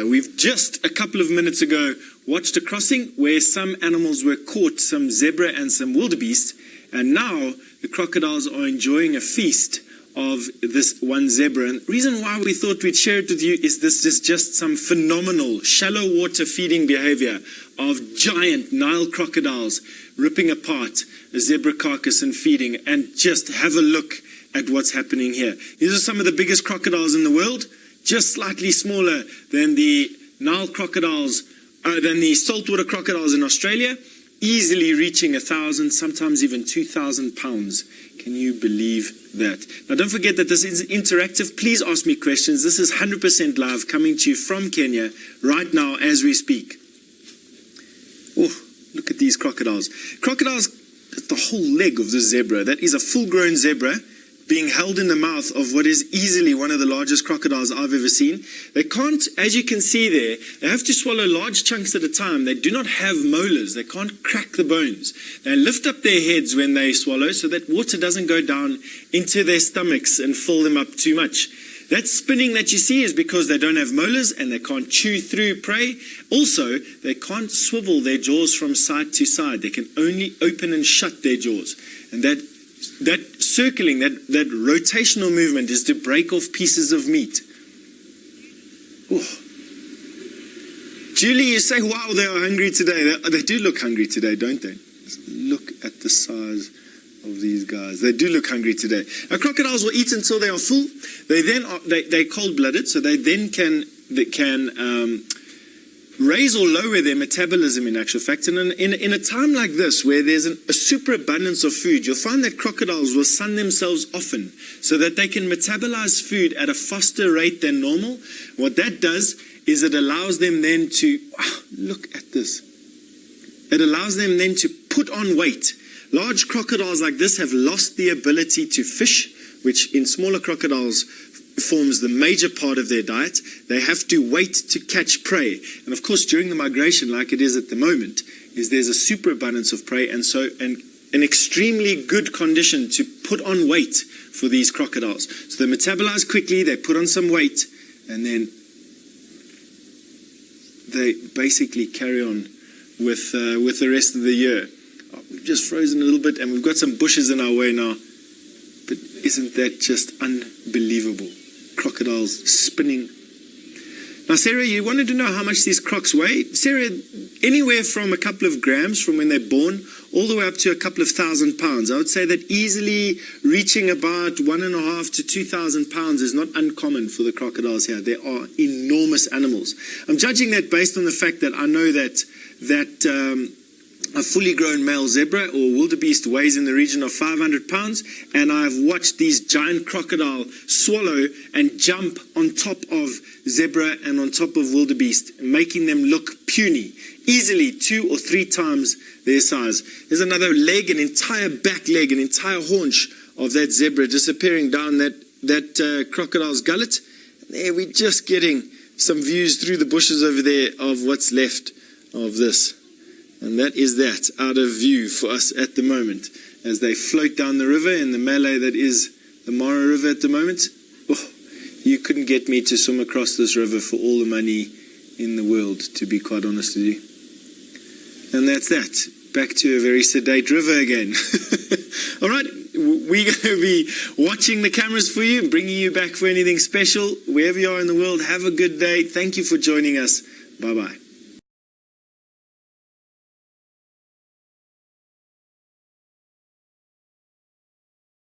We've just a couple of minutes ago watched a crossing where some animals were caught, some zebra and some wildebeest, and now the crocodiles are enjoying a feast of this one zebra. And the reason why we thought we'd share it with you is this is just some phenomenal shallow water feeding behavior of giant Nile crocodiles ripping apart a zebra carcass and feeding. And just have a look at what's happening here. These are some of the biggest crocodiles in the world, just slightly smaller than the Nile crocodiles, than the saltwater crocodiles in Australia, easily reaching 1,000, sometimes even 2,000 pounds. Can you believe that? Now don't forget that this is interactive. Please ask me questions. This is 100% live, coming to you from Kenya right now as we speak. Oh, look at these crocodiles. Crocodiles, the whole leg of this zebra. That is a full-grown zebra being held in the mouth of what is easily one of the largest crocodiles I've ever seen. They can't, as you can see there, they have to swallow large chunks at a time. They do not have molars. They can't crack the bones. They lift up their heads when they swallow so that water doesn't go down into their stomachs and fill them up too much. That spinning that you see is because they don't have molars and they can't chew through prey. Also, they can't swivel their jaws from side to side. They can only open and shut their jaws. And that circling, that rotational movement is to break off pieces of meat. Oh. Julie, you say, wow, they are hungry today. They do look hungry today, don't they? Look at the size of these guys. They do look hungry today. Now, crocodiles will eat until they are full. They're cold-blooded, so they then can raise or lower their metabolism, in actual fact. And in a time like this, where there's a superabundance of food, you'll find that crocodiles will sun themselves often so that they can metabolize food at a faster rate than normal. What that does is it allows them then to, look at this. It allows them then to put on weight. Large crocodiles like this have lost the ability to fish, which in smaller crocodiles forms the major part of their diet. They have to wait to catch prey. And of course, during the migration, like it is at the moment, there's a superabundance of prey, and so an extremely good condition to put on weight for these crocodiles. So they metabolize quickly, they put on some weight, and then they basically carry on with the rest of the year. We've just frozen a little bit, and we've got some bushes in our way now. But isn't that just unbelievable? Crocodiles spinning. Now, Sarah, you wanted to know how much these crocs weigh. Sarah, anywhere from a couple of grams from when they're born all the way up to a couple of thousand pounds. I would say that easily reaching about 1,500 to 2,000 pounds is not uncommon for the crocodiles here. They are enormous animals. I'm judging that based on the fact that I know that a fully grown male zebra or wildebeest weighs in the region of 500 pounds, and I've watched these giant crocodile swallow and jump on top of zebra and on top of wildebeest, making them look puny, easily 2 or 3 times their size. There's another leg, an entire back leg, an entire haunch of that zebra disappearing down that crocodile's gullet. There we're just getting some views through the bushes over there of what's left of this. And that is that, out of view for us at the moment, as they float down the river in the melee that is the Mara River at the moment. Oh, you couldn't get me to swim across this river for all the money in the world, to be quite honest with you. And that's that. Back to a very sedate river again. All right, we're going to be watching the cameras for you, bringing you back for anything special. Wherever you are in the world, have a good day. Thank you for joining us. Bye-bye.